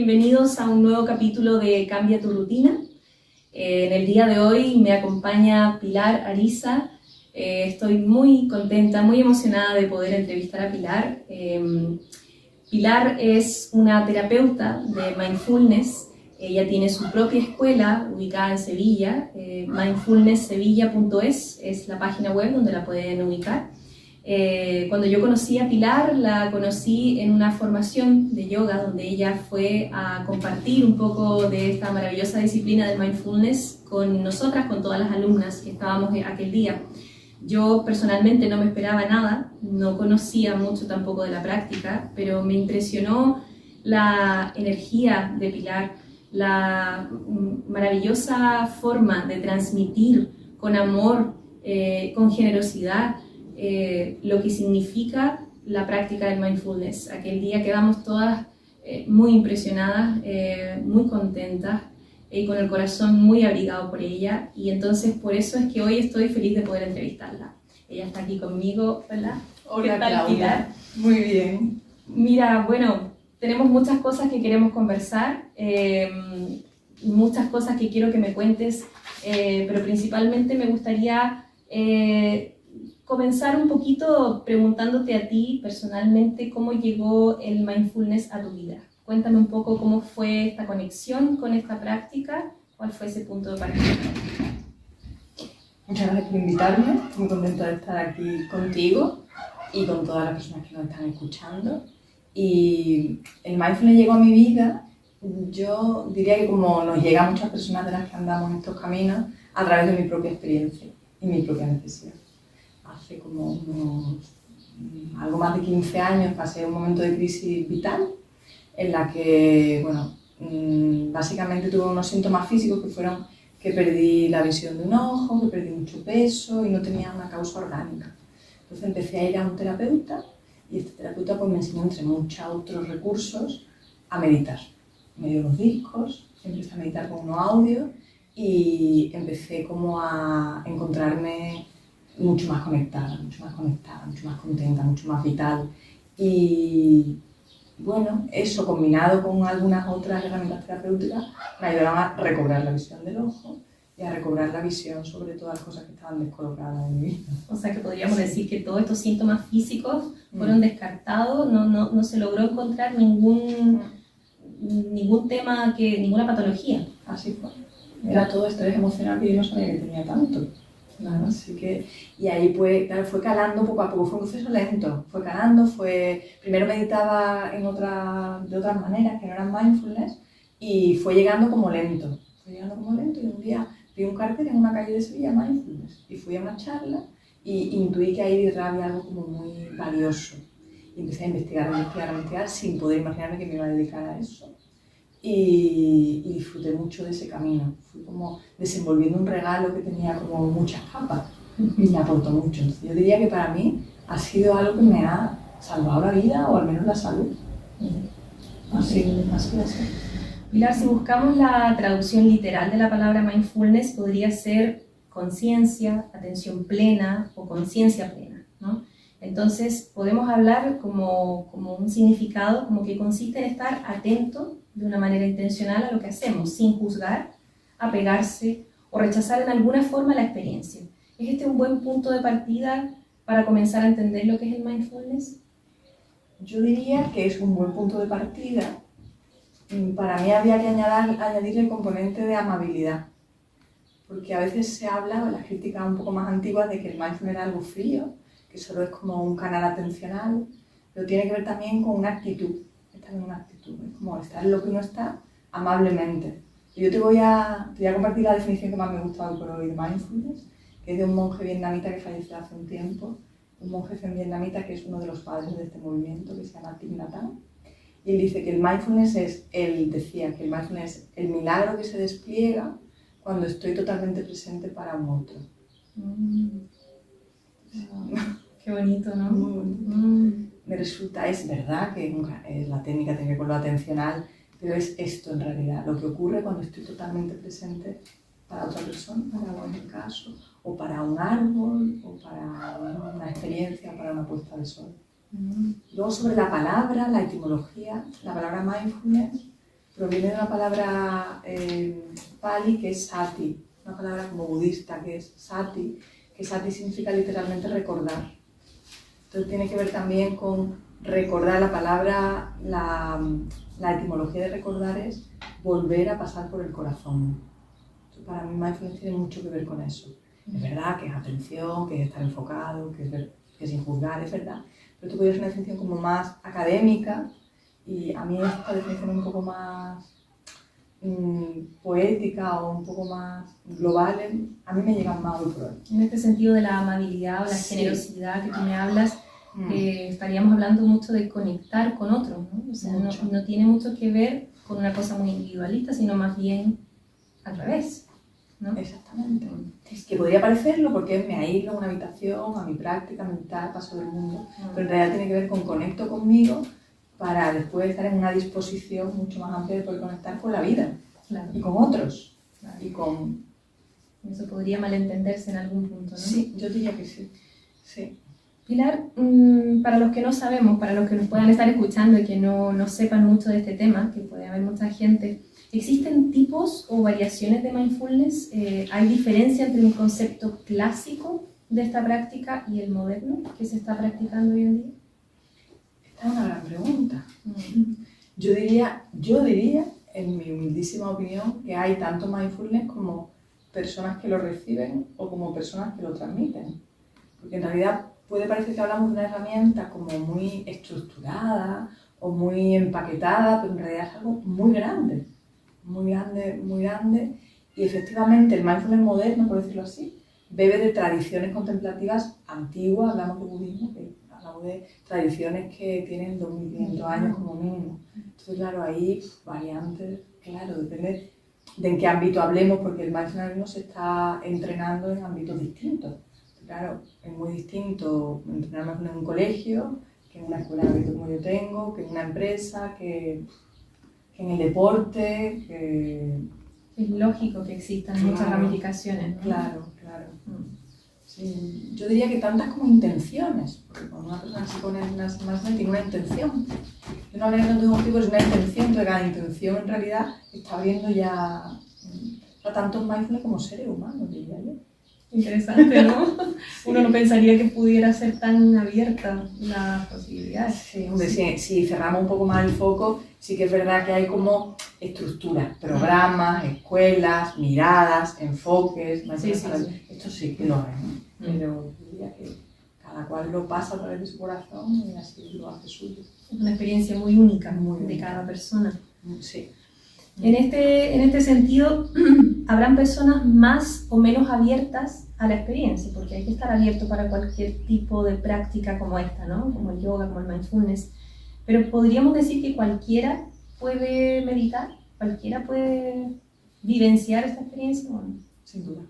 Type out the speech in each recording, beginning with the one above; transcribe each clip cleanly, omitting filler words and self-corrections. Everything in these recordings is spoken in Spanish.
Bienvenidos a un nuevo capítulo de Cambia tu rutina. En el día de hoy me acompaña Pilar Ariza. Estoy muy contenta, muy emocionada de poder entrevistar a Pilar. Pilar es una terapeuta de mindfulness. Ella tiene su propia escuela ubicada en Sevilla. Mindfulnesssevilla.es es la página web donde la pueden ubicar. Cuando yo conocí a Pilar, la conocí en una formación de yoga donde ella fue a compartir un poco de esta maravillosa disciplina del mindfulness con nosotras, con todas las alumnas que estábamos aquel día. Yo personalmente no me esperaba nada, no conocía mucho tampoco de la práctica, pero me impresionó la energía de Pilar, la maravillosa forma de transmitir con amor, con generosidad, lo que significa la práctica del mindfulness. Aquel día quedamos todas muy impresionadas, muy contentas y con el corazón muy abrigado por ella, y entonces por eso es que hoy estoy feliz de poder entrevistarla. Ella está aquí conmigo. Hola. Hola, ¿Qué tal, Claudia? Pilar? Muy bien. Mira, bueno, tenemos muchas cosas que queremos conversar, muchas cosas que quiero que me cuentes, pero principalmente me gustaría comenzar un poquito preguntándote a ti personalmente cómo llegó el mindfulness a tu vida. Cuéntame un poco cómo fue esta conexión con esta práctica, cuál fue ese punto de partida. Muchas gracias por invitarme. Estoy muy contenta de estar aquí contigo y con todas las personas que nos están escuchando. Y el mindfulness llegó a mi vida, yo diría que como nos llega a muchas personas de las que andamos en estos caminos, a través de mi propia experiencia y mi propia necesidad. Hace como algo más de 15 años pasé un momento de crisis vital en la que, bueno, básicamente tuve unos síntomas físicos que fueron que perdí la visión de un ojo, que perdí mucho peso y no tenía una causa orgánica. Entonces empecé a ir a un terapeuta y este terapeuta pues, me enseñó, entre muchos otros recursos, a meditar. Me dio los discos, empecé a meditar con unos audios y empecé como a encontrarme mucho más conectada, mucho más contenta, mucho más vital. Y bueno, eso combinado con algunas otras herramientas terapéuticas me ayudaron a recobrar la visión del ojo y a recobrar la visión sobre todas las cosas que estaban descolocadas en mi vida. O sea que podríamos decir que todos estos síntomas físicos fueron descartados, no se logró encontrar ningún tema, ninguna patología. Así fue. Era todo estrés emocional que yo no sabía que tenía tanto. Claro, así que, y ahí pues, claro, fue calando poco a poco, fue un proceso lento, fue calando, primero meditaba de otras maneras que no eran mindfulness y fue llegando como lento y un día vi un cartel en una calle de Sevilla, mindfulness, y fui a una charla y intuí que ahí detrás había algo como muy valioso y empecé a investigar sin poder imaginarme que me iba a dedicar a eso. Y disfruté mucho de ese camino. Fui como desenvolviendo un regalo que tenía como muchas capas y me aportó mucho. Entonces yo diría que para mí ha sido algo que me ha salvado la vida o al menos la salud. Así. Pilar, si buscamos la traducción literal de la palabra mindfulness, podría ser conciencia, atención plena o conciencia plena, ¿no? Entonces podemos hablar como un significado, como que consiste en estar atento de una manera intencional a lo que hacemos, sin juzgar, apegarse o rechazar en alguna forma la experiencia. ¿Es este un buen punto de partida para comenzar a entender lo que es el mindfulness? Yo diría que es un buen punto de partida. Para mí habría que añadir el componente de amabilidad, porque a veces se habla, en las críticas un poco más antiguas, de que el mindfulness era algo frío, que solo es como un canal atencional, pero tiene que ver también con una actitud. Es también una actitud, es como estar en lo que uno está amablemente. Y yo te voy a compartir la definición que más me gusta hoy por hoy de mindfulness, que es de un monje vietnamita que falleció hace un tiempo, un monje vietnamita que es uno de los padres de este movimiento, que se llama Thich Nhat Hanh. Y él dice que el mindfulness es el milagro que se despliega cuando estoy totalmente presente para un otro. Qué bonito, ¿no? Muy bonito. Me resulta, es verdad que la técnica tiene que ver con lo atencional, pero es esto en realidad, lo que ocurre cuando estoy totalmente presente para otra persona, para vos en el caso, o para un árbol, o para una experiencia, para una puesta de sol. Luego sobre la palabra, la etimología, la palabra mindfulness, proviene de una palabra pali que es sati, una palabra como budista que es sati, que sati significa literalmente recordar. Entonces tiene que ver también con recordar. La palabra, la etimología de recordar es volver a pasar por el corazón. Entonces, para mí mindfulness tiene mucho que ver con eso. Es verdad que es atención, que es estar enfocado, que es sin juzgar, es verdad. Pero tú puedes hacer una definición como más académica y a mí esta definición un poco más poética o un poco más global, a mí me llegan más hoy por hoy. En este sentido de la amabilidad o la generosidad que tú me hablas, estaríamos hablando mucho de conectar con otros, ¿no? O sea, no tiene mucho que ver con una cosa muy individualista, sino más bien al revés, ¿no? Exactamente. Que podría parecerlo porque me aíslo en una habitación, a mi práctica, mental, paso del mundo, pero en realidad tiene que ver con conecto conmigo para después estar en una disposición mucho más amplia de poder conectar con la vida, claro, y con otros. Claro. Y con... Eso podría malentenderse en algún punto, ¿no? Sí, yo diría que sí. Sí. Pilar, para los que no sabemos, para los que nos puedan estar escuchando y que no sepan mucho de este tema, que puede haber mucha gente, ¿existen tipos o variaciones de mindfulness? ¿Hay diferencia entre un concepto clásico de esta práctica y el moderno que se está practicando hoy en día? Esta es una gran pregunta. Yo diría, en mi humildísima opinión, que hay tanto mindfulness como personas que lo reciben o como personas que lo transmiten. Porque en realidad puede parecer que hablamos de una herramienta como muy estructurada o muy empaquetada, pero en realidad es algo muy grande, muy grande, muy grande. Y efectivamente el mindfulness moderno, por decirlo así, bebe de tradiciones contemplativas antiguas, hablamos de budismo, que hablamos de tradiciones que tienen 2500 años como mínimo. Entonces, claro, hay variantes, claro, depende de en qué ámbito hablemos, porque el mindfulness se está entrenando en ámbitos distintos. Claro, es muy distinto entrenarnos en un colegio, que en una escuela de como yo tengo, que en una empresa, que en el deporte, que... Es lógico que existan muchas ramificaciones, ¿no? Claro. Sí, yo diría que tantas como intenciones, porque cuando una persona se pone en una mindfulness tiene una intención. Yo no hablo de un tipo, es una intención, entonces cada intención en realidad está abriendo ya tanto mindfulness como seres humanos, diría yo. Interesante, ¿no? Uno no pensaría que pudiera ser tan abierta las posibilidades. Sí, hombre, si cerramos un poco más el foco, sí que es verdad que hay como estructuras, programas, escuelas, miradas, enfoques. Sí. Esto sí que lo hay, ¿no? Pero diría que cada cual lo pasa a través de su corazón y así lo hace suyo. Es una experiencia muy única Muy de única. cada persona. Sí. En este sentido, habrán personas más o menos abiertas a la experiencia, porque hay que estar abierto para cualquier tipo de práctica como esta, ¿no? Como el yoga, como el mindfulness. Pero podríamos decir que cualquiera puede meditar, cualquiera puede vivenciar esta experiencia, ¿o no? Sin duda.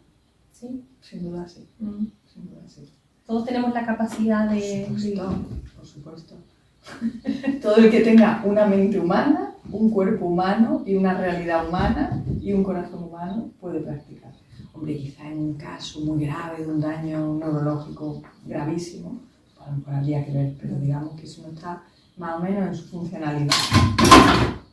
¿Sí? Sin duda, sí. Sin duda, sí. Todos tenemos la capacidad de... Por supuesto. Todo el que tenga una mente humana, un cuerpo humano y una realidad humana y un corazón humano puede practicar. Hombre, quizá en un caso muy grave de un daño neurológico gravísimo, pues a lo mejor habría que ver, pero digamos que eso no está más o menos en su funcionalidad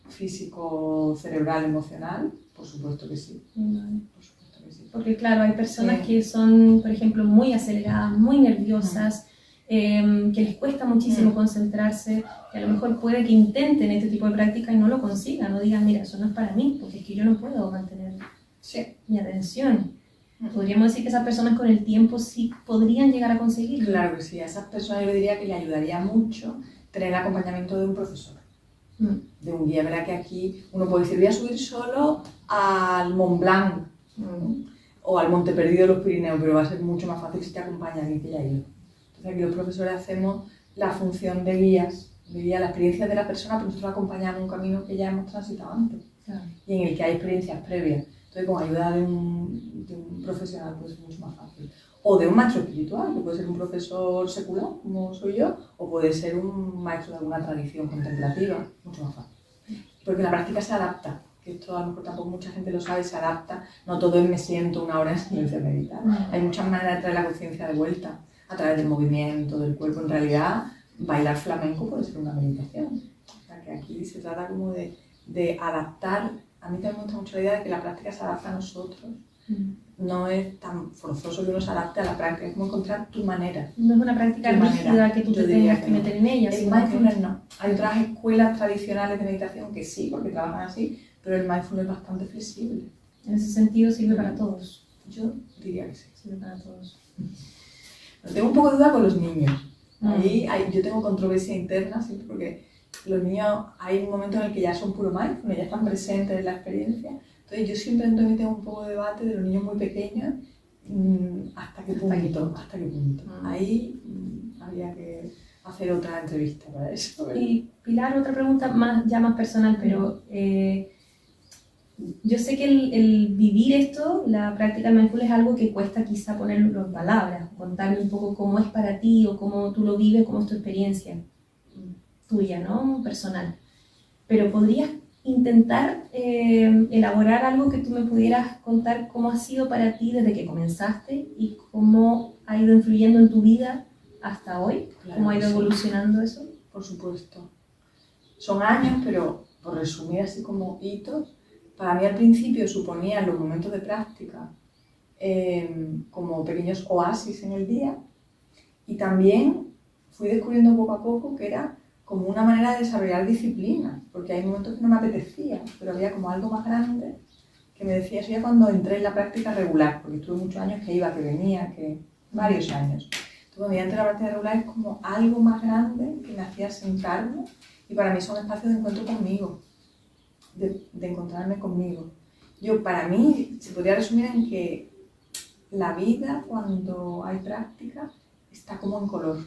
físico, cerebral, emocional, por supuesto que sí. Por supuesto que sí. Porque claro, hay personas que son, por ejemplo, muy aceleradas, muy nerviosas, que les cuesta muchísimo concentrarse, que a lo mejor puede que intenten este tipo de práctica y no lo consigan, no digan, mira, eso no es para mí, porque es que yo no puedo mantener mi atención. Podríamos decir que esas personas con el tiempo sí podrían llegar a conseguirlo. Claro que sí, a esas personas yo diría que le ayudaría mucho tener el acompañamiento de un profesor, de un guía. Verá que aquí uno puede decir, voy a subir solo al Mont Blanc o al Monte Perdido de los Pirineos, pero va a ser mucho más fácil si te acompaña alguien que ya ha ido. Entonces aquí los profesores hacemos la función de guías, la experiencia de la persona, pero nosotros acompañamos un camino que ya hemos transitado antes y en el que hay experiencias previas. Entonces con ayuda de un profesional puede ser mucho más fácil. O de un maestro espiritual, que puede ser un profesor secular, como soy yo, o puede ser un maestro de alguna tradición contemplativa, mucho más fácil. Porque la práctica se adapta, que esto a lo mejor tampoco mucha gente lo sabe, se adapta. No todo es me siento una hora en silencio a meditar. Hay muchas maneras de traer la conciencia de vuelta, a través del movimiento, del cuerpo. En realidad, bailar flamenco puede ser una meditación. O sea, que aquí se trata como de de adaptar. A mí también me gusta mucho la idea de que la práctica se adapta a nosotros. No es tan forzoso que uno se adapte a la práctica, es como encontrar tu manera. No es una práctica rígida que tú te tengas que meter en ella. El mindfulness no. Hay otras escuelas tradicionales de meditación que sí, porque trabajan así, pero el mindfulness es bastante flexible. En ese sentido sirve para todos. Yo diría que sí. Sirve para todos. Tengo un poco de duda con los niños. Yo tengo controversia interna siempre porque los niños hay un momento en el que ya son puro mindfulness, ya están presentes en la experiencia. Entonces yo siempre tengo un poco de debate de los niños muy pequeños, hasta qué punto. Ahí habría que hacer otra entrevista para eso. ¿Verdad? Y Pilar, otra pregunta ya más personal, pero yo sé que el vivir esto, la práctica mindfulness es algo que cuesta quizá ponerlo en palabras, contarme un poco cómo es para ti o cómo tú lo vives, cómo es tu experiencia tuya, ¿no? Personal. Pero podrías intentar elaborar algo que tú me pudieras contar cómo ha sido para ti desde que comenzaste y cómo ha ido influyendo en tu vida hasta hoy, Claro, cómo ha ido evolucionando eso. Por supuesto. Son años, pero por resumir así como hitos, para mí al principio suponían los momentos de práctica como pequeños oasis en el día, y también fui descubriendo poco a poco que era como una manera de desarrollar disciplina, porque hay momentos que no me apetecía, pero había como algo más grande que me decía. Eso ya cuando entré en la práctica regular, porque estuve muchos años que iba, que venía, varios años. Entonces cuando ya entré en la práctica regular es como algo más grande que me hacía sentarme, y para mí son espacios de encuentro conmigo, de encontrarme conmigo. Para mí se podría resumir en que la vida cuando hay práctica está como en color,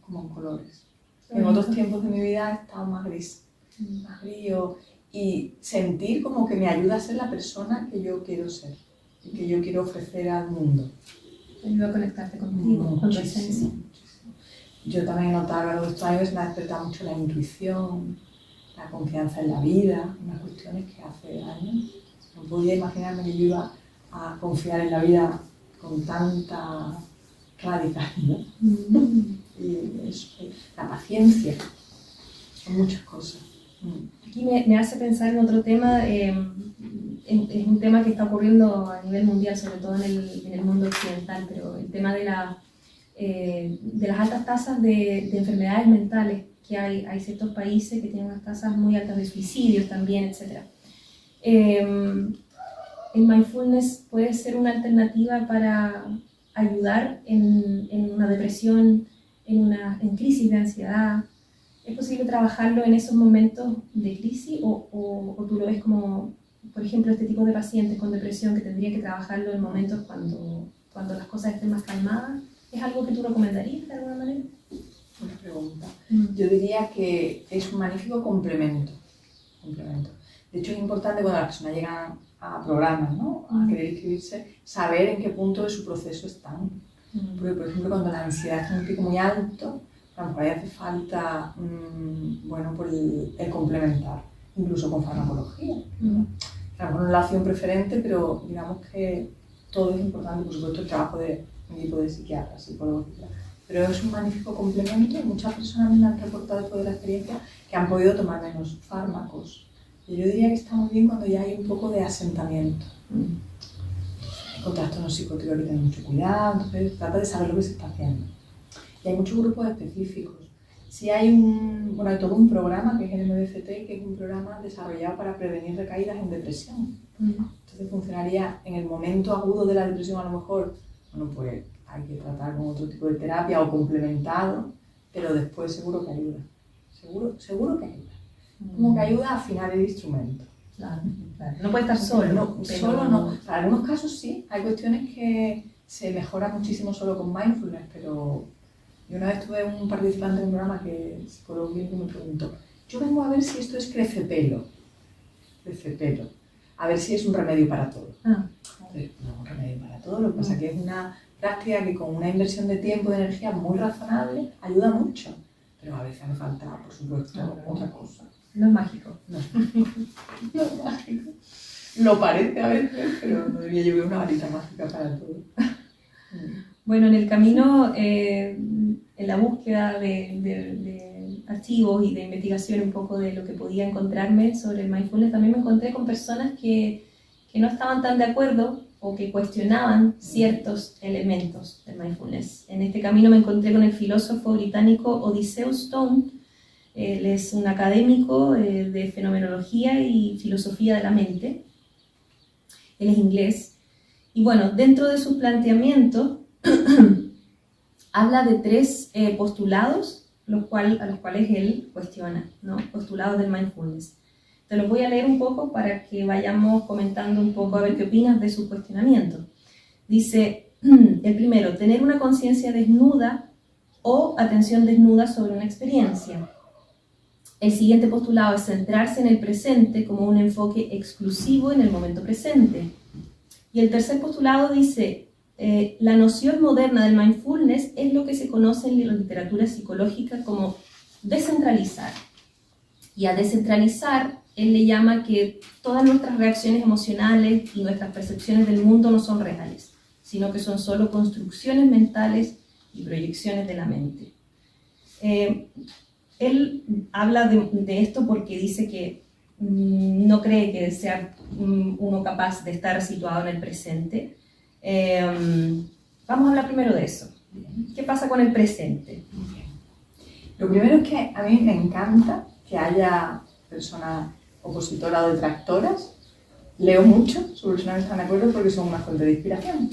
como en colores. En otros tiempos de mi vida he estado más gris, más grillo, y sentir como que me ayuda a ser la persona que yo quiero ser y que yo quiero ofrecer al mundo. Te ayuda a conectarte contigo, con tu esencia. Yo también he notado a lo largo de estos años me ha despertado mucho la intuición, la confianza en la vida, unas cuestiones que hace años no podía imaginarme que yo iba a confiar en la vida con tanta radicalidad. Y eso, la paciencia, son muchas cosas. Aquí me hace pensar en otro tema, es un tema que está ocurriendo a nivel mundial, sobre todo en el mundo occidental, pero el tema de las altas tasas de enfermedades mentales que hay ciertos países que tienen unas tasas muy altas de suicidios también, etc. El mindfulness puede ser una alternativa para ayudar en una depresión, en crisis de ansiedad. ¿Es posible trabajarlo en esos momentos de crisis o tú lo ves como, por ejemplo, este tipo de pacientes con depresión que tendría que trabajarlo en momentos cuando las cosas estén más calmadas? ¿Es algo que tú recomendarías de alguna manera? Buena pregunta. Yo diría que es un magnífico complemento. De hecho, es importante cuando las personas llegan a programas, ¿no? A querer inscribirse, saber en qué punto de su proceso están. Porque, por ejemplo, cuando la ansiedad está en un pico muy alto, a lo mejor ahí hace falta el complementar, incluso con farmacología. A lo mejor no es la acción preferente, pero digamos que todo es importante, por supuesto, el trabajo de un equipo de psiquiatras, psicólogos, etc. Pero es un magnífico complemento. Muchas personas me han reportado después de la experiencia que han podido tomar menos fármacos. Y yo diría que está muy bien cuando ya hay un poco de asentamiento. Con trastornos psicóticos hay que tener mucho cuidado, entonces trata de saber lo que se está haciendo. Y hay muchos grupos específicos. Sí hay todo un programa que es el MBCT, que es un programa desarrollado para prevenir recaídas en depresión. Entonces funcionaría en el momento agudo de la depresión, a lo mejor, pues hay que tratar con otro tipo de terapia o complementado, pero después seguro que ayuda. Seguro que ayuda. Como que ayuda a afinar el instrumento. Claro. No puede estar solo. Solo no. En algunos casos sí, hay cuestiones que se mejoran muchísimo solo con mindfulness, pero yo una vez tuve un participante en un programa que el psicólogo clínico me preguntó: yo vengo a ver si esto es crecepelo, a ver si es un remedio para todo. Entonces, no, un remedio para todo, lo que pasa es que es una práctica que con una inversión de tiempo y de energía muy razonable ayuda mucho, pero a veces hace falta, por supuesto, otra cosa. No es mágico. No es mágico. Lo parece a veces, pero no debería llevar una varita mágica para todo. Bueno, en el camino, en la búsqueda de archivos y de investigación un poco de lo que podía encontrarme sobre el mindfulness, también me encontré con personas que no estaban tan de acuerdo o que cuestionaban ciertos elementos del mindfulness. En este camino me encontré con el filósofo británico Odysseus Stone. Él es un académico de fenomenología y filosofía de la mente. Él es inglés. Y bueno, dentro de sus planteamientos habla de tres postulados a los cuales él cuestiona, ¿no? Postulados del mindfulness. Te los voy a leer un poco para que vayamos comentando un poco a ver qué opinas de su cuestionamiento. Dice, el primero, tener una conciencia desnuda o atención desnuda sobre una experiencia. El siguiente postulado es centrarse en el presente como un enfoque exclusivo en el momento presente. Y el tercer postulado dice, la noción moderna del mindfulness es lo que se conoce en la literatura psicológica como descentralizar. Y a descentralizar, él le llama que todas nuestras reacciones emocionales y nuestras percepciones del mundo no son reales, sino que son solo construcciones mentales y proyecciones de la mente. Él habla de esto porque dice que no cree que sea uno capaz de estar situado en el presente. Vamos a hablar primero de eso. ¿Qué pasa con el presente? Lo primero es que a mí me encanta que haya personas opositoras o detractoras. Leo mucho sobre personas que están de acuerdo porque son una fuente de inspiración.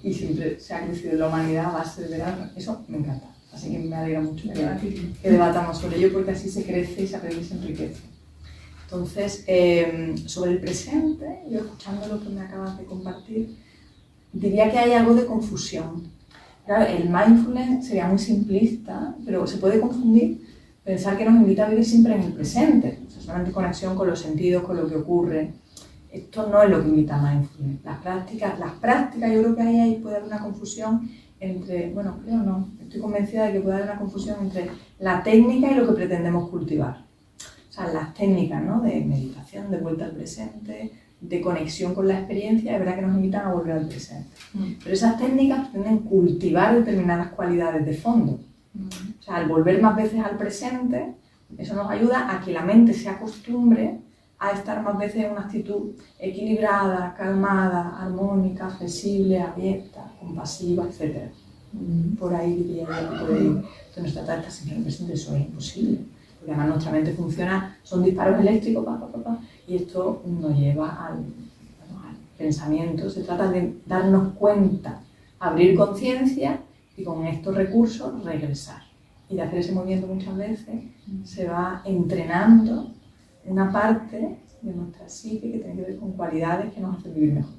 Y siempre se ha crecido en la humanidad a base de verano. Eso me encanta. Así que me alegra mucho que debatamos sobre ello porque así se crece y se aprende y se enriquece. Entonces, sobre el presente, yo escuchando lo que me acabas de compartir, diría que hay algo de confusión. Claro, el mindfulness sería muy simplista, pero se puede confundir, pensar que nos invita a vivir siempre en el presente, o sea, solamente conexión con los sentidos, con lo que ocurre. Esto no es lo que invita a mindfulness. Las prácticas, yo creo que ahí puede haber una confusión entre, bueno, creo no, estoy convencida de que puede haber una confusión entre la técnica y lo que pretendemos cultivar. O sea, las técnicas, ¿no?, de meditación, de vuelta al presente, de conexión con la experiencia, es verdad que nos invitan a volver al presente. Pero esas técnicas pretenden cultivar determinadas cualidades de fondo. O sea, al volver más veces al presente, eso nos ayuda a que la mente se acostumbre a estar más veces en una actitud equilibrada, calmada, armónica, flexible, abierta, compasiva, etc. Por ahí diría yo que puede ir. Entonces no se trata de estar siempre en el presente, eso es imposible. Porque además nuestra mente funciona, son disparos eléctricos, y esto nos lleva al pensamiento. Se trata de darnos cuenta, abrir conciencia y con estos recursos regresar. Y de hacer ese movimiento muchas veces se va entrenando una parte de nuestra psique que tiene que ver con cualidades que nos hacen vivir mejor.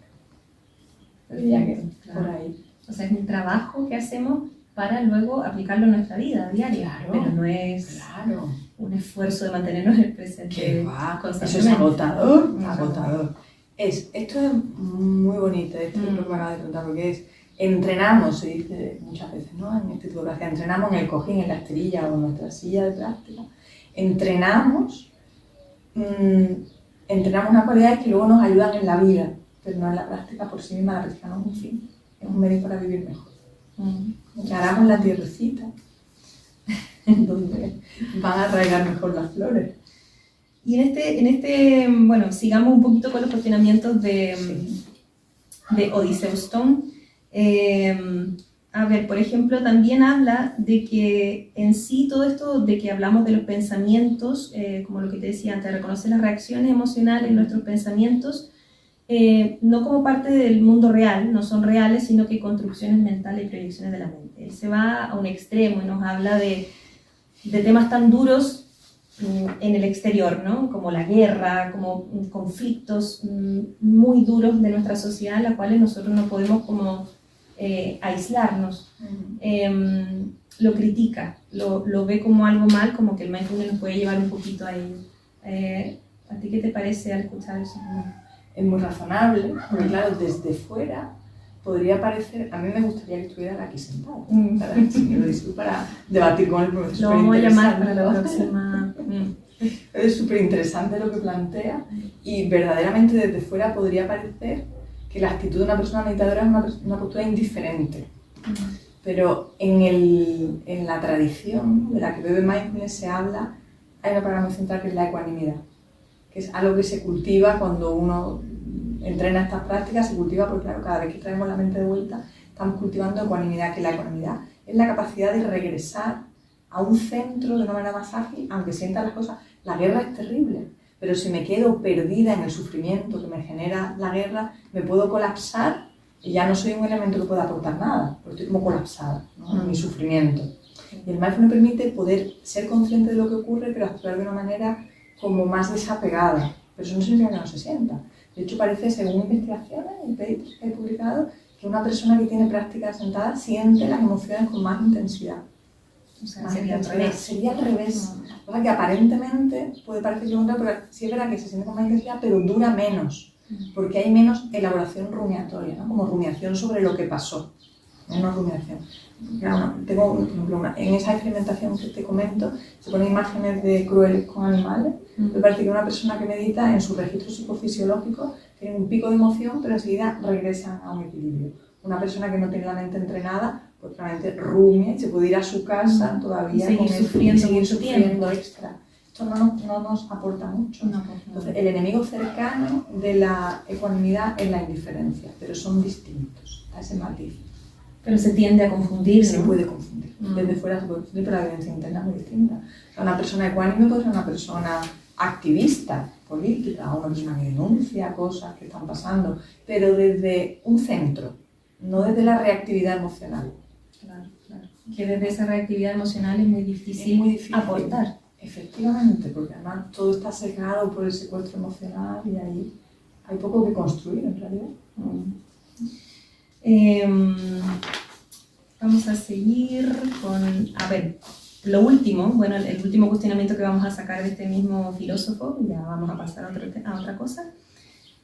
Perfecto, claro. Por ahí. O sea, es un trabajo que hacemos para luego aplicarlo en nuestra vida diaria, Claro, pero no es un esfuerzo de mantenernos en el presente. ¿Qué va? Constantemente. Eso es agotador, agotador. Esto es muy bonito, esto es lo que me acabas de contar, porque es entrenamos, se dice muchas veces, ¿no?, en este tipo de clases, entrenamos en el cojín, en la esterilla o en nuestra silla de práctica, entrenamos unas cualidades que luego nos ayudan en la vida, pero no en la práctica por sí misma. La práctica no es un fin, es un medio para vivir mejor. Aramos la tierrecita, donde van a arraigar mejor las flores. Y bueno, sigamos un poquito con los cuestionamientos de Odysseus Stone. A ver, por ejemplo, también habla de que en sí todo esto de que hablamos de los pensamientos, como lo que te decía antes, reconocer las reacciones emocionales en nuestros pensamientos, no como parte del mundo real, no son reales, sino que construcciones mentales y proyecciones de la mente. Él se va a un extremo y nos habla de temas tan duros en el exterior, ¿no?, como la guerra, como conflictos muy duros de nuestra sociedad, a los cuales nosotros no podemos como aislarnos. Lo critica, lo ve como algo mal, como que el mindfulness nos puede llevar un poquito a ello. ¿A ti qué te parece al escuchar eso? Es muy razonable, porque claro, desde fuera podría parecer, a mí me gustaría que estuviera aquí sentada, para debatir con el profesor. Lo vamos a llamar para la próxima. Es súper interesante lo que plantea, y verdaderamente desde fuera podría parecer que la actitud de una persona meditadora es una postura indiferente. pero en la tradición de la que bebe mindfulness se habla, hay una palabra muy central que es la ecuanimidad, que es algo que se cultiva cuando uno entrena estas prácticas, se cultiva porque claro, cada vez que traemos la mente de vuelta, estamos cultivando ecuanimidad, que la ecuanimidad es la capacidad de regresar a un centro de una manera más ágil, aunque sienta las cosas. La guerra es terrible, pero si me quedo perdida en el sufrimiento que me genera la guerra, me puedo colapsar y ya no soy un elemento que pueda aportar nada, porque estoy como colapsada, ¿no? En mi sufrimiento. Y el mindfulness permite poder ser consciente de lo que ocurre, pero actuar de una manera como más desapegada. Pero eso no significa que no se sienta. De hecho, parece, según investigaciones y papers que he publicado, que una persona que tiene práctica sentada siente las emociones con más intensidad. O sea, sería al revés. Sería al revés. O sea, que aparentemente puede parecer lo contrario, pero sí es verdad que se siente con más intensidad, pero dura menos. Porque hay menos elaboración rumiatoria, ¿no? Como rumiación sobre lo que pasó. Menos rumiación. Claro, tengo, por ejemplo, en esa experimentación que te comento, se ponen imágenes de crueles con animales. Me parece que una persona que medita en sus registros psicofisiológicos tiene un pico de emoción, pero enseguida regresan a un equilibrio. Una persona que no tiene la mente entrenada, pues probablemente rumia y se puede ir a su casa todavía y seguir sufriendo extra. Esto no nos aporta mucho. Entonces, el enemigo cercano de la ecuanimidad es la indiferencia, pero son distintos, a ese matiz. Pero se tiende a confundir, ¿no? Se puede confundir. Desde fuera se puede confundir, pero la evidencia interna es muy distinta. O sea, una persona ecuánime puede ser una persona activista, política, una persona que denuncia cosas que están pasando, pero desde un centro, no desde la reactividad emocional. Claro. Que desde esa reactividad emocional es muy difícil aportar. Efectivamente, porque además todo está sesgado por el secuestro emocional y ahí hay poco que construir en realidad. Vamos a seguir con, a ver, lo último, bueno, el último cuestionamiento que vamos a sacar de este mismo filósofo, ya vamos a pasar a otra cosa.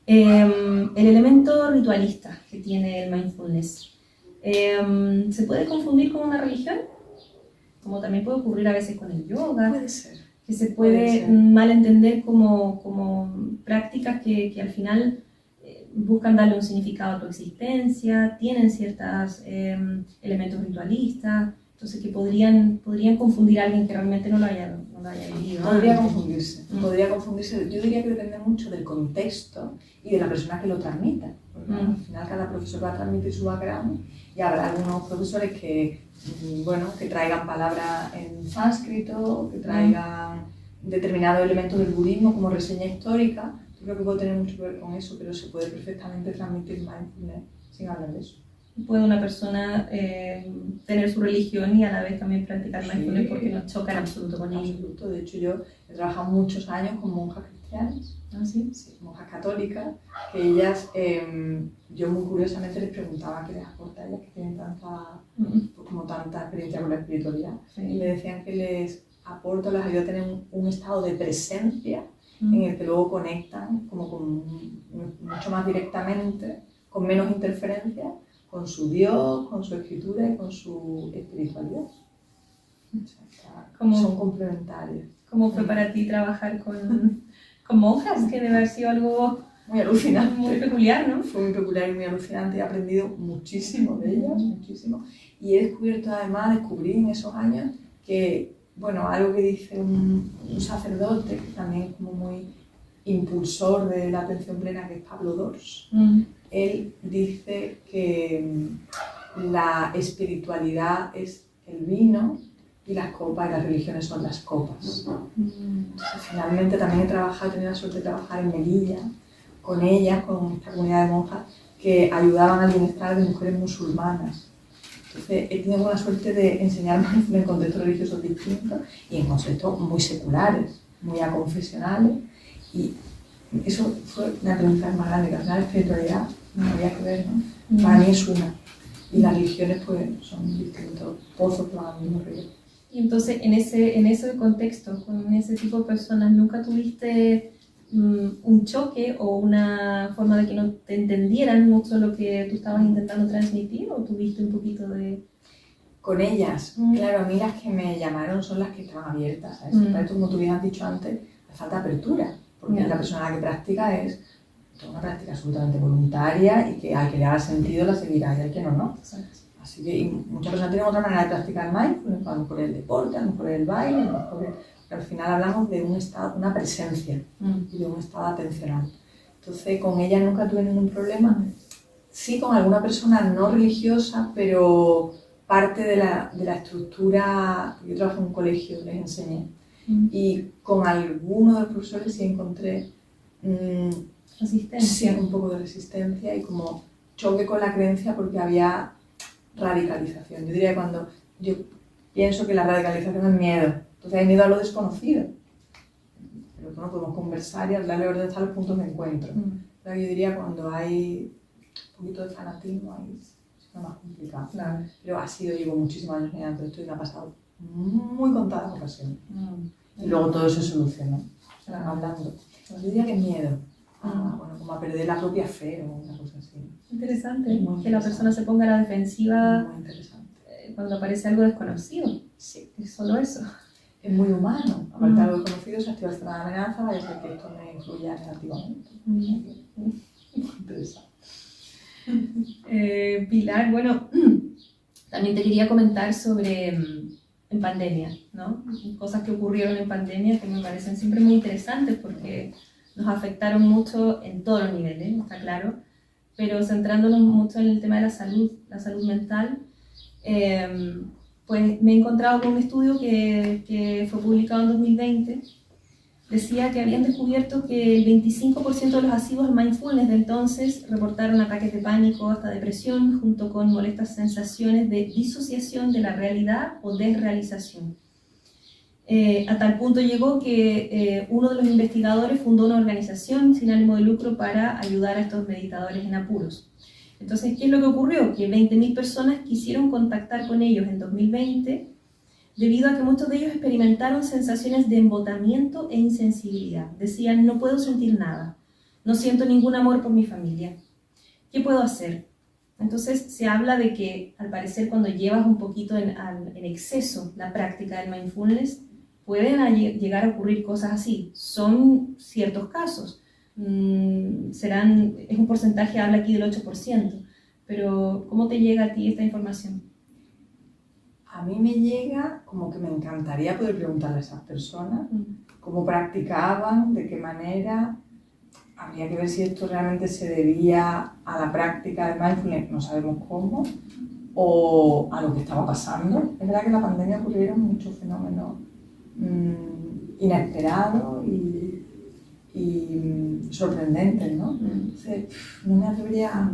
El elemento ritualista que tiene el mindfulness, ¿se puede confundir con una religión? Como también puede ocurrir a veces con el yoga. Puede ser. Que se puede malentender como prácticas que al final buscan darle un significado a tu existencia, tienen ciertos elementos ritualistas, entonces que podrían confundir a alguien que realmente no lo haya vivido. Podría confundirse. Yo diría que depende mucho del contexto y de la persona que lo transmita. Porque al final cada profesor va a transmitir su background y habrá algunos profesores que traigan palabras en sánscrito, que traigan determinados elementos del budismo como reseña histórica. Yo creo que puede tener mucho que ver con eso, pero se puede perfectamente transmitir mindfulness sin hablar de eso. Puede una persona tener su religión y a la vez también practicar mindfulness porque no choca en absoluto con ello. Absoluto. De hecho, yo he trabajado muchos años con monjas cristianas. ¿Ah, sí? Sí, monjas católicas, que ellas, yo muy curiosamente les preguntaba qué les aporta a ellas que tienen tanta experiencia con la espiritualidad. Sí. Y me decían que les aporta, les ayuda a tener un estado de presencia en el que luego conectan mucho más directamente, con menos interferencia, con su Dios, con su escritura y con su espiritualidad. O sea, son complementarios. ¿Cómo fue para ti trabajar con monjas? Que debe haber sido algo muy alucinante. Muy peculiar, ¿no? Fue muy peculiar y muy alucinante. He aprendido muchísimo de ellas, muchísimo. Y he descubierto además, descubrí en esos años que, bueno, algo que dice un sacerdote, que también es como muy impulsor de la atención plena, que es Pablo Dors. Él dice que la espiritualidad es el vino y las copas, y las religiones son las copas. Entonces, finalmente también he tenido la suerte de trabajar en Melilla con ellas, con esta comunidad de monjas que ayudaban al bienestar de mujeres musulmanas. Entonces he tenido la suerte de enseñar mindfulness en contextos religiosos distintos y en contextos muy seculares, muy aconfesionales, y eso fue una aprendizaje más grande, que al final la espiritualidad no había que ver, ¿no? Para mí es una, y las religiones pues son distintos pozos que van al mismo río. Y entonces en ese contexto, con ese tipo de personas, ¿nunca tuviste un choque o una forma de que no te entendieran mucho lo que tú estabas intentando transmitir, o tuviste un poquito de...? Con ellas, claro, a mí las que me llamaron son las que estaban abiertas, ¿sabes? Para esto, como tú bien has dicho antes, hace falta apertura, porque la persona que practica es toda una práctica absolutamente voluntaria y que al que le haga sentido la seguirá y al que no. Así que y muchas personas tienen otra manera de practicar mindfulness, a lo mejor el deporte, a lo mejor el baile, a lo mejor pero al final hablamos de un estado, una presencia y de un estado atencional. Entonces con ella nunca tuve ningún problema. Sí con alguna persona no religiosa, pero parte de la estructura, yo trabajo en un colegio, les enseñé, y con algunos de los profesores sí encontré Resistencia. sí, un poco de resistencia y como choque con la creencia porque había radicalización. Yo diría que cuando yo pienso que la radicalización es miedo, entonces hay miedo a lo desconocido. Pero bueno, podemos conversar y hablar de dónde están los puntos de encuentro. Pero yo diría cuando hay un poquito de fanatismo ahí es más complicado. Claro. Pero llevo muchísimos años mirando esto y me ha pasado muy contadas ocasiones. Y luego todo se solucionó, hablando. Yo diría que es miedo. Bueno, como a perder la propia fe o una cosa así. Interesante, que la persona se ponga a la defensiva muy interesante. Cuando aparece algo desconocido. Sí. Es solo eso. Es muy humano. Aparte de algo desconocido, se activa el sistema de amenaza, vaya a ser que esto me influya negativamente. Muy interesante. Pilar, bueno, también te quería comentar sobre en pandemia, ¿no? Cosas que ocurrieron en pandemia que me parecen siempre muy interesantes porque nos afectaron mucho en todos los niveles, está claro, pero centrándonos mucho en el tema de la salud mental, pues me he encontrado con un estudio que fue publicado en 2020. Decía que habían descubierto que el 25% de los asiduos al mindfulness de entonces reportaron ataques de pánico hasta depresión, junto con molestas sensaciones de disociación de la realidad o desrealización. A tal punto llegó que uno de los investigadores fundó una organización sin ánimo de lucro para ayudar a estos meditadores en apuros. Entonces, ¿qué es lo que ocurrió? Que 20.000 personas quisieron contactar con ellos en 2020 debido a que muchos de ellos experimentaron sensaciones de embotamiento e insensibilidad. Decían, no puedo sentir nada, no siento ningún amor por mi familia. ¿Qué puedo hacer? Entonces se habla de que, al parecer, cuando llevas un poquito en exceso la práctica del mindfulness, pueden llegar a ocurrir cosas así. Son ciertos casos. Es un porcentaje, habla aquí del 8%. Pero, ¿cómo te llega a ti esta información? A mí me llega como que me encantaría poder preguntarle a esas personas cómo practicaban, de qué manera. Habría que ver si esto realmente se debía a la práctica del mindfulness, no sabemos cómo, o a lo que estaba pasando. Es verdad que en la pandemia ocurrieron muchos fenómenos inesperados y sorprendentes, ¿no? Entonces, no me atrevería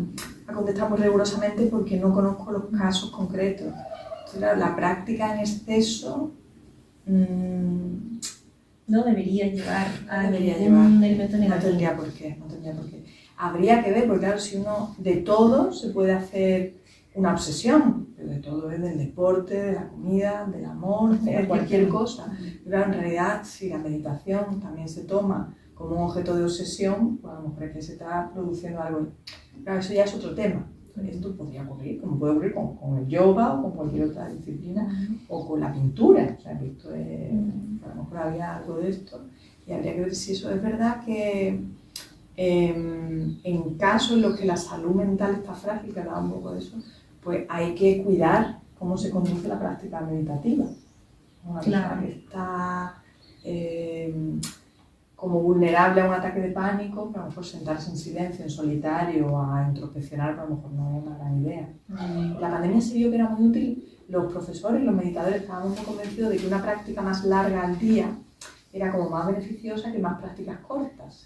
a contestar muy rigurosamente porque no conozco los casos concretos. Entonces, claro, la práctica en exceso no debería llevar a ningún elemento negativo. No tendría por qué. Habría que ver, porque claro, si uno de todo se puede hacer una obsesión, pero de todo es del deporte, de la comida, del amor, de cualquier cosa. Pero claro, en realidad, si la meditación también se toma como un objeto de obsesión, pues a lo mejor es que se está produciendo algo. Claro, eso ya es otro tema. Esto podría ocurrir, como puede ocurrir con el yoga o con cualquier otra disciplina, o con la pintura. O sea, que esto es, a lo mejor había algo de esto. Y habría que ver si eso es verdad que en casos en los que la salud mental está frágil, que hablaba un poco de eso, pues hay que cuidar cómo se conduce la práctica meditativa. Una persona que está como vulnerable a un ataque de pánico, que a lo mejor sentarse en silencio, en solitario, a introspeccionar, a lo mejor no es una gran idea. La pandemia se vio que era muy útil. Los profesores, los meditadores, estábamos muy convencidos de que una práctica más larga al día era como más beneficiosa que más prácticas cortas.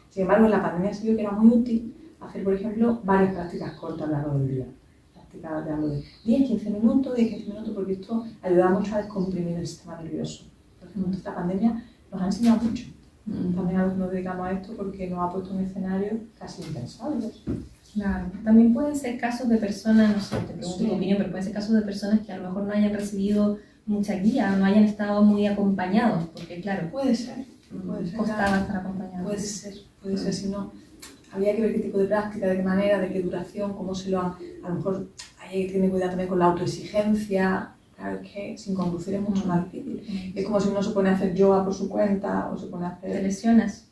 Sin embargo, en la pandemia se vio que era muy útil hacer, por ejemplo, varias prácticas cortas a lo largo del día. Prácticas de algo de 10-15 minutos, 10-15 minutos, porque esto ayuda mucho a descomprimir el sistema nervioso. Entonces, la pandemia nos ha enseñado mucho. También a los que nos dedicamos a esto porque nos ha puesto un escenario casi impensable. Claro. También pueden ser casos de personas, no sé, te pregunto tu opinión, pero pueden ser casos de personas que a lo mejor no hayan recibido mucha guía, no hayan estado muy acompañados, porque claro, puede ser costaba estar acompañados. Puede ser, si no, habría que ver qué tipo de práctica, de qué manera, de qué duración, cómo se lo han, a lo mejor hay que tener cuidado también con la autoexigencia. Claro, es que sin conducir es mucho más difícil. Es como si uno se pone a hacer yoga por su cuenta o se pone a hacer... Te lesionas.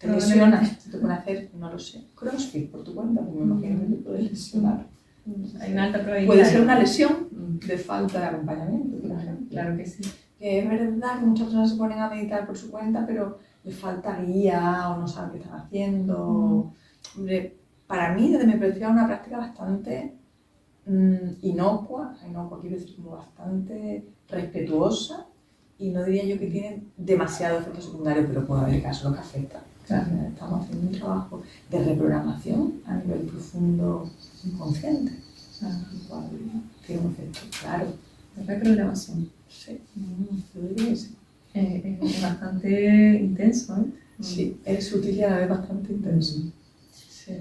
Se te pone a hacer, no lo sé, crossfit por tu cuenta, porque me imagino que te puedes lesionar. Hay una alta probabilidad. Puede ser una lesión de falta de acompañamiento, por ejemplo. Claro que sí. Que es verdad que muchas personas se ponen a meditar por su cuenta, pero les falta guía o no saben qué están haciendo. Hombre, para mí, desde mi perspectiva, es una práctica bastante inocua quiero decir como bastante respetuosa, y no diría yo que tiene demasiado efecto secundario, pero puede haber casos que afectan. Claro. Estamos haciendo un trabajo de reprogramación a nivel profundo inconsciente. Igual tiene un efecto, claro. De reprogramación. Sí, yo diría que sí. Es bastante intenso, ¿eh? Sí, es sutil y a la vez bastante intenso. Sí.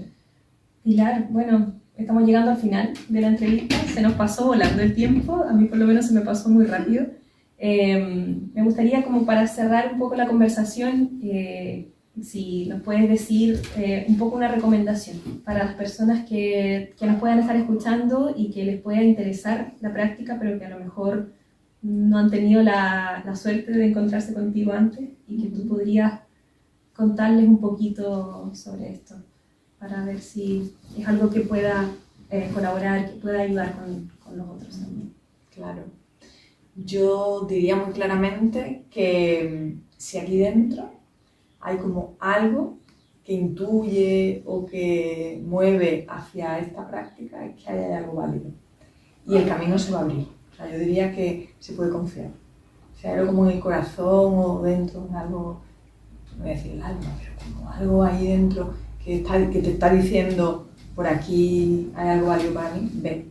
Pilar, bueno, estamos llegando al final de la entrevista, se nos pasó volando el tiempo, a mí por lo menos se me pasó muy rápido. Me gustaría, como para cerrar un poco la conversación, si nos puedes decir un poco una recomendación para las personas que nos puedan estar escuchando y que les pueda interesar la práctica, pero que a lo mejor no han tenido la suerte de encontrarse contigo antes, y que tú podrías contarles un poquito sobre esto, para ver si es algo que pueda colaborar, que pueda ayudar con los otros también. Claro. Yo diría muy claramente que si aquí dentro hay como algo que intuye o que mueve hacia esta práctica, es que hay algo válido. Y el camino se va a abrir. O sea, yo diría que se puede confiar. Si hay algo como en el corazón o dentro, en algo, no voy a decir el alma, pero como algo ahí dentro que te está diciendo, por aquí hay algo válido para mí, ve,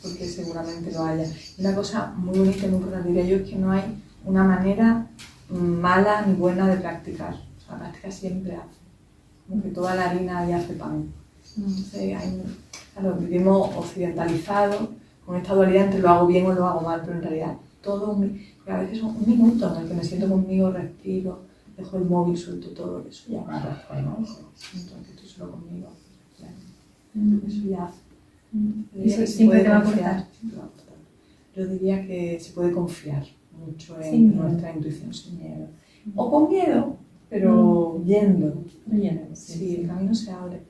porque seguramente lo haya. Y una cosa muy bonita y muy importante, diría yo, es que no hay una manera mala ni buena de practicar. O sea, la práctica siempre hace. Como que toda la harina ya hace pan. Entonces, claro, vivimos occidentalizados con esta dualidad entre lo hago bien o lo hago mal, pero en realidad a veces son un minuto en el que me siento conmigo, respiro, dejo el móvil, suelto todo, eso ya es una práctica de mindfulness. Entonces estoy solo conmigo. Eso ya hace. Eso siempre te va a aportar. Yo diría que se puede confiar mucho en nuestra intuición sin miedo. O con miedo, pero yendo. Sí, el camino se abre.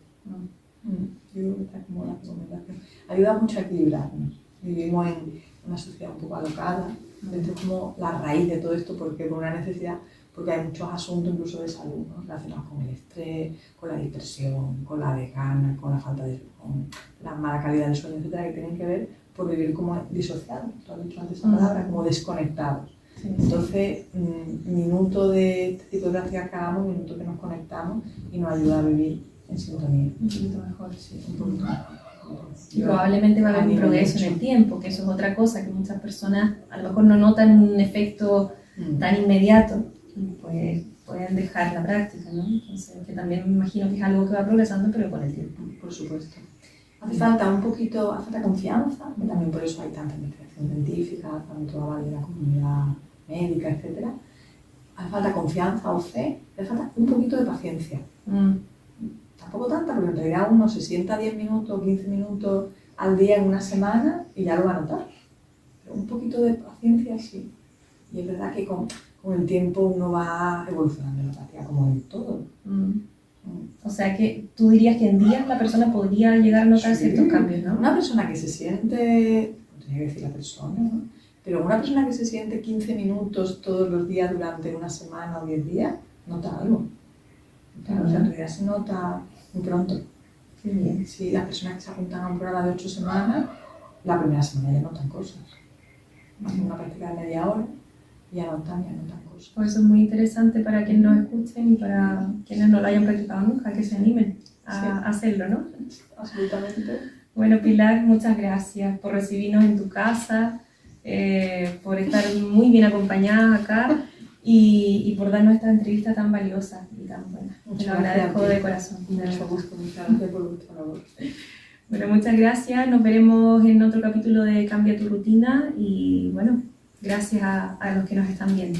Yo creo que está como la recomendación. Ayuda mucho a equilibrarnos. Vivimos en una sociedad un poco alocada. Esto es como la raíz de todo esto, porque por una necesidad, porque hay muchos asuntos incluso de salud, ¿no? Relacionados con el estrés, con la depresión, con la desgana, con la falta de con la mala calidad del sueño, etcétera, que tienen que ver por vivir como disociados, tú has dicho antes esa palabra, como desconectados. Sí. Entonces, minuto de este tipo de prácticas que hagamos, minuto que nos conectamos y nos ayuda a vivir en sintonía. Un poquito mejor, sí. Un poquito mejor. Y probablemente va a haber un progreso en el tiempo, que eso es otra cosa, que muchas personas a lo mejor no notan un efecto tan inmediato, y pues pueden dejar la práctica, ¿no? Entonces, que también me imagino que es algo que va progresando, pero con el tiempo. Por supuesto. Hace falta confianza, que también por eso hay tanta investigación científica, tanto aval de la comunidad médica, etc. Hace falta confianza o fe, hace falta un poquito de paciencia. Tampoco tanta, porque en realidad uno se sienta 10 minutos, 15 minutos al día en una semana y ya lo va a notar. Pero un poquito de paciencia sí. Y es verdad que con el tiempo uno va evolucionando en la práctica, como en todo. O sea que tú dirías que en días la persona podría llegar a notar ciertos cambios, ¿no? Una persona que se siente, no tenía que decir la persona, ¿no? Pero una persona que se siente 15 minutos todos los días durante una semana o 10 días, nota algo. Claro, o sea, en realidad se nota muy pronto. Qué bien. Si las personas que se apuntan a un programa de 8 semanas, la primera semana ya notan cosas. Hacen una práctica de media hora y ya notan cosas. Por eso es muy interesante para quienes nos escuchen y para quienes no lo hayan practicado nunca, que se animen a hacerlo, ¿no? Absolutamente. Bueno, Pilar, muchas gracias por recibirnos en tu casa, por estar muy bien acompañada acá y por darnos esta entrevista tan valiosa y tan buena. Te lo agradezco de corazón. Mucho gusto, muchas gracias por vuestra labor. Bueno, muchas gracias. Nos veremos en otro capítulo de Cambia tu rutina y bueno, gracias a los que nos están viendo.